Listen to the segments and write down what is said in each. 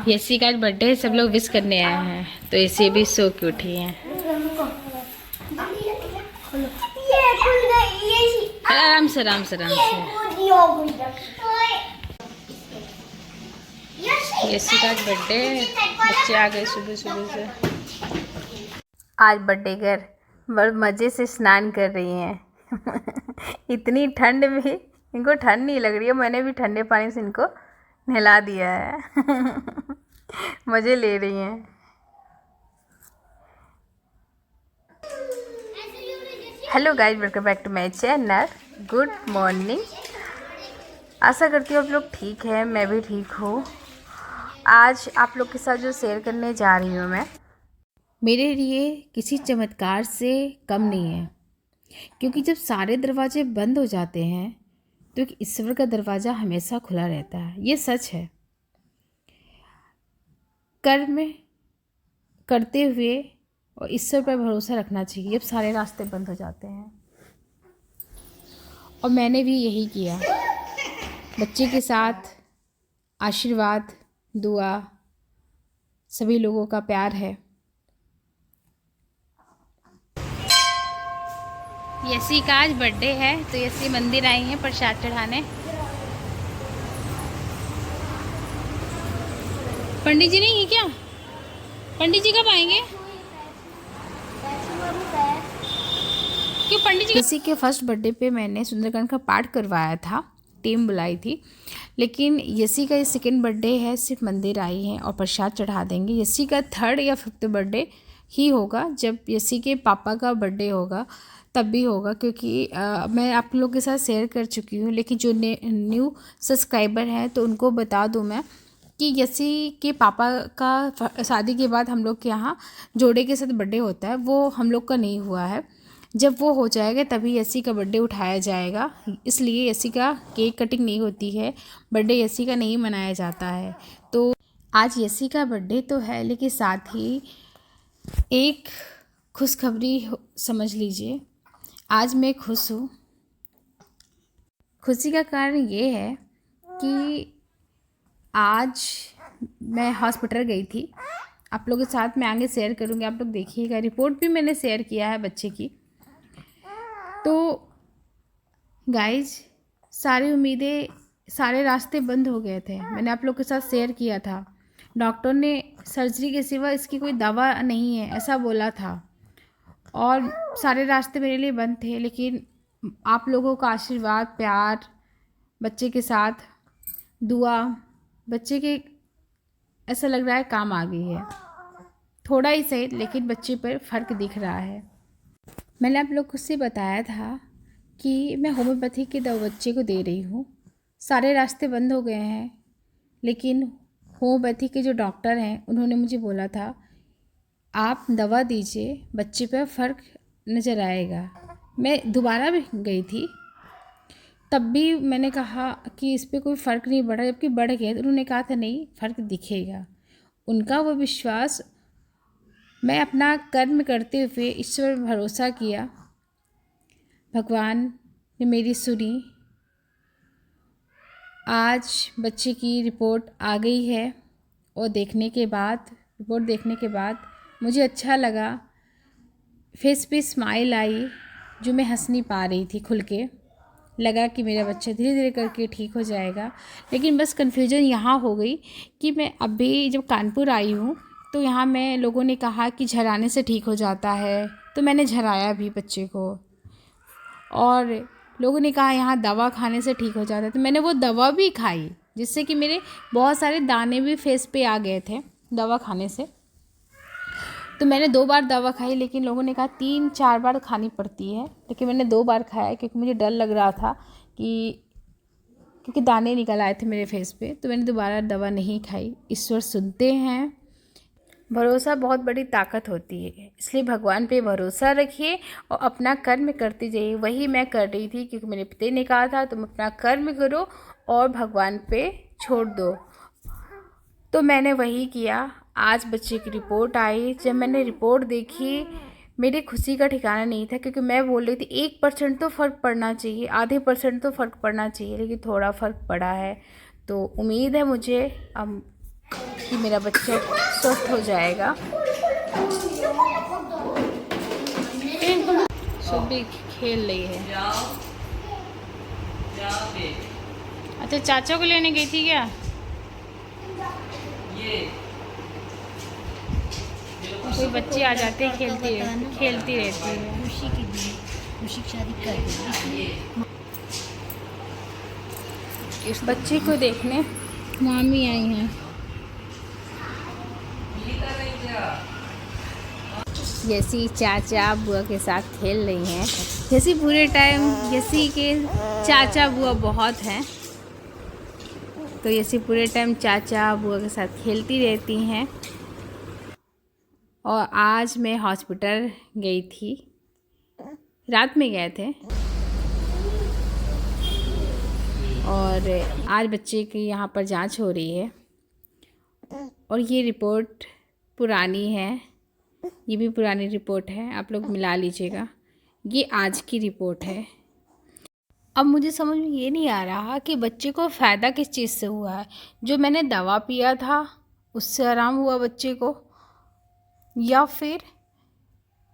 यसी का आज बर्थडे है, सब लोग विश करने आए हैं, तो यसी भी सो के उठी है। आराम से आराम से आराम से। यसी का आज बर्थडे है, बच्चे आ गए सुबह सुबह से। आज बर्थडे घर बड़े मज़े से स्नान कर रही हैं। इतनी ठंड में इनको ठंड नहीं लग रही है, मैंने भी ठंडे पानी से इनको नहला दिया है। मज़े ले रही हैं। Hello guys, welcome back to my channel. Good morning. आशा करती हूँ आप लोग ठीक हैं, मैं भी ठीक हूँ। आज आप लोग के साथ जो शेयर करने जा रही हूँ मैं, मेरे लिए किसी चमत्कार से कम नहीं है, क्योंकि जब सारे दरवाजे बंद हो जाते हैं तो एक ईश्वर का दरवाज़ा हमेशा खुला रहता है। ये सच है। कर्म करते हुए और ईश्वर पर भरोसा रखना चाहिए जब सारे रास्ते बंद हो जाते हैं। और मैंने भी यही किया। बच्चे के साथ आशीर्वाद, दुआ, सभी लोगों का प्यार है। यसी का आज बर्थडे है, तो यसी मंदिर आई हैं प्रसाद चढ़ाने। पंडित जी नहीं है क्या? पंडित जी कब आएंगे? क्यों पंडित जी? यसी के फर्स्ट बर्थडे पे मैंने सुंदरकांड का पाठ करवाया था, टीम बुलाई थी। लेकिन यसी का ये सेकेंड बर्थडे है, सिर्फ मंदिर आई हैं और प्रसाद चढ़ा देंगे। यसी का थर्ड या फिफ्थ बर्थडे ही होगा, जब यसी के पापा का बर्थडे होगा तब भी होगा, क्योंकि मैं आप लोगों के साथ शेयर कर चुकी हूँ। लेकिन जो न्यू सब्सक्राइबर हैं तो उनको बता दूँ मैं कि यसी के पापा का शादी के बाद हम लोग के यहाँ जोड़े के साथ बर्थडे होता है, वो हम लोग का नहीं हुआ है। जब वो हो जाएगा तभी यसी का बर्थडे उठाया जाएगा। इसलिए यसी का केक कटिंग नहीं होती है, बर्थडे यसी का नहीं मनाया जाता है। तो आज यसी का बर्थडे तो है, लेकिन साथ ही एक खुशखबरी समझ लीजिए। आज मैं खुश हूँ। खुशी का कारण ये है कि आज मैं हॉस्पिटल गई थी। आप लोगों के साथ मैं आगे शेयर करूँगी, आप लोग देखिएगा। रिपोर्ट भी मैंने शेयर किया है बच्चे की। तो गाइज, सारी उम्मीदें, सारे रास्ते बंद हो गए थे। मैंने आप लोग के साथ शेयर किया था। डॉक्टर ने सर्जरी के सिवा इसकी कोई दवा नहीं है ऐसा बोला था, और सारे रास्ते मेरे लिए बंद थे। लेकिन आप लोगों का आशीर्वाद, प्यार, बच्चे के साथ दुआ, बच्चे के ऐसा लग रहा है काम आ गई है। थोड़ा ही सही, लेकिन बच्चे पर फ़र्क दिख रहा है। मैंने आप लोग को से बताया था कि मैं होम्योपैथी की दवा बच्चे को दे रही हूँ। सारे रास्ते बंद हो गए हैं, लेकिन होम्योपैथी के जो डॉक्टर हैं उन्होंने मुझे बोला था आप दवा दीजिए, बच्चे पर फ़र्क नज़र आएगा। मैं दोबारा भी गई थी, तब भी मैंने कहा कि इस पर कोई फ़र्क नहीं बढ़ा, जबकि बढ़ गया। तो उन्होंने कहा था नहीं, फ़र्क दिखेगा। उनका वो विश्वास, मैं अपना कर्म करते हुए ईश्वर पर भरोसा किया। भगवान ने मेरी सुनी। आज बच्चे की रिपोर्ट आ गई है, और रिपोर्ट देखने के बाद मुझे अच्छा लगा। फेस पे स्माइल आई, जो मैं हंस नहीं पा रही थी खुल के। लगा कि मेरा बच्चा धीरे धीरे करके ठीक हो जाएगा। लेकिन बस कन्फ्यूजन यहाँ हो गई कि मैं अभी जब कानपुर आई हूँ तो यहाँ में लोगों ने कहा कि झराने से ठीक हो जाता है, तो मैंने झराया भी बच्चे को। और लोगों ने कहा यहाँ दवा खाने से ठीक हो जाता है, तो मैंने वो दवा भी खाई, जिससे कि मेरे बहुत सारे दाने भी फेस पे आ गए थे दवा खाने से। तो मैंने 2 बार दवा खाई, लेकिन लोगों ने कहा 3-4 बार खानी पड़ती है, लेकिन मैंने 2 बार खाया, क्योंकि मुझे डर लग रहा था क्योंकि दाने निकल आए थे मेरे फेस पे। तो मैंने दोबारा दवा नहीं खाई। ईश्वर सुनते हैं। भरोसा बहुत बड़ी ताकत होती है, इसलिए भगवान पे भरोसा रखिए और अपना कर्म करते जाइए। वही मैं कर रही थी, क्योंकि मेरे पिता ने कहा था तुम अपना कर्म करो और भगवान पे छोड़ दो। तो मैंने वही किया। आज बच्चे की रिपोर्ट आई। जब मैंने रिपोर्ट देखी, मेरी खुशी का ठिकाना नहीं था, क्योंकि मैं बोल रही थी 1% तो फ़र्क पड़ना चाहिए, आधे % तो फ़र्क पड़ना चाहिए, लेकिन थोड़ा फ़र्क पड़ा है। तो उम्मीद है मुझे अब कि मेरा बच्चा स्वस्थ हो जाएगा। सुबह खेल रही है। अच्छा, चाचा को लेने गई थी क्या? कोई बच्चे आ जाते हैं, खेलती रहती है। खुशी की शादी कर दी। इस बच्चे को देखने मामी आई हैं। जैसी चाचा बुआ के साथ खेल रही हैं। जैसी पूरे टाइम जैसी के चाचा बुआ बहुत हैं, तो जैसे पूरे टाइम चाचा बुआ के साथ खेलती रहती हैं। और आज मैं हॉस्पिटल गई थी, रात में गए थे, और आज बच्चे की यहाँ पर जांच हो रही है। और ये रिपोर्ट पुरानी है, ये भी पुरानी रिपोर्ट है, आप लोग मिला लीजिएगा। ये आज की रिपोर्ट है। अब मुझे समझ में ये नहीं आ रहा कि बच्चे को फ़ायदा किस चीज़ से हुआ है। जो मैंने दवा पिया था उससे आराम हुआ बच्चे को, या फिर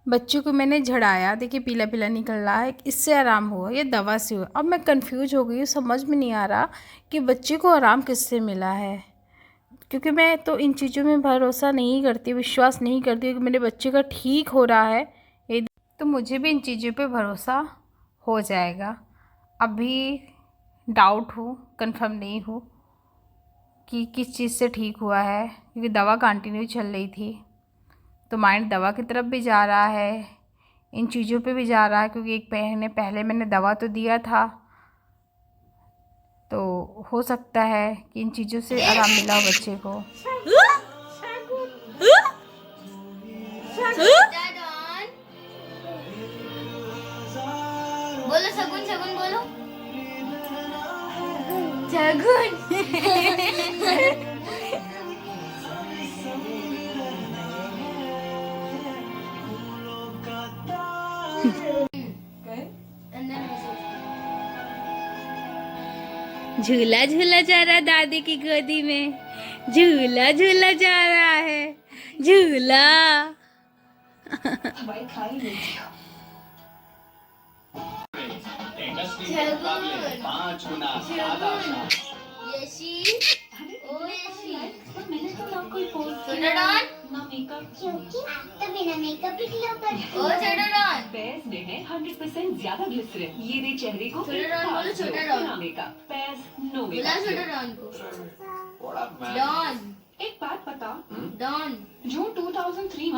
बच्चे को मैंने झड़ाया, देखिए पीला पीला निकल रहा है, इससे आराम हुआ या दवा से हुआ। अब मैं कंफ्यूज हो गई हूँ, समझ में नहीं आ रहा कि बच्चे को आराम किससे मिला है। क्योंकि मैं तो इन चीज़ों में भरोसा नहीं करती, विश्वास नहीं करती कि मेरे बच्चे का ठीक हो रहा है, तो मुझे भी इन चीज़ों पे भरोसा हो जाएगा। अभी डाउट हूँ, कंफर्म नहीं हूँ कि किस चीज़ से ठीक हुआ है, क्योंकि दवा कंटिन्यू चल रही थी, तो माइंड दवा की तरफ भी जा रहा है, इन चीज़ों पे भी जा रहा है। क्योंकि एक महीने पहले मैंने दवा तो दिया था, तो हो सकता है कि इन चीज़ों से आराम मिला हो बच्चे को। बोलो शगुन, शगुन बोलो। शगुन। झूला झूला जा रहा दादी की गोदी में, झूला झूला जा रहा है, झूला। ज्यादा ग्लिसरीन ये दे चेहरे को छोटा मेकअप पैस नो मेकअप। एक बात बता, डॉन जो 2003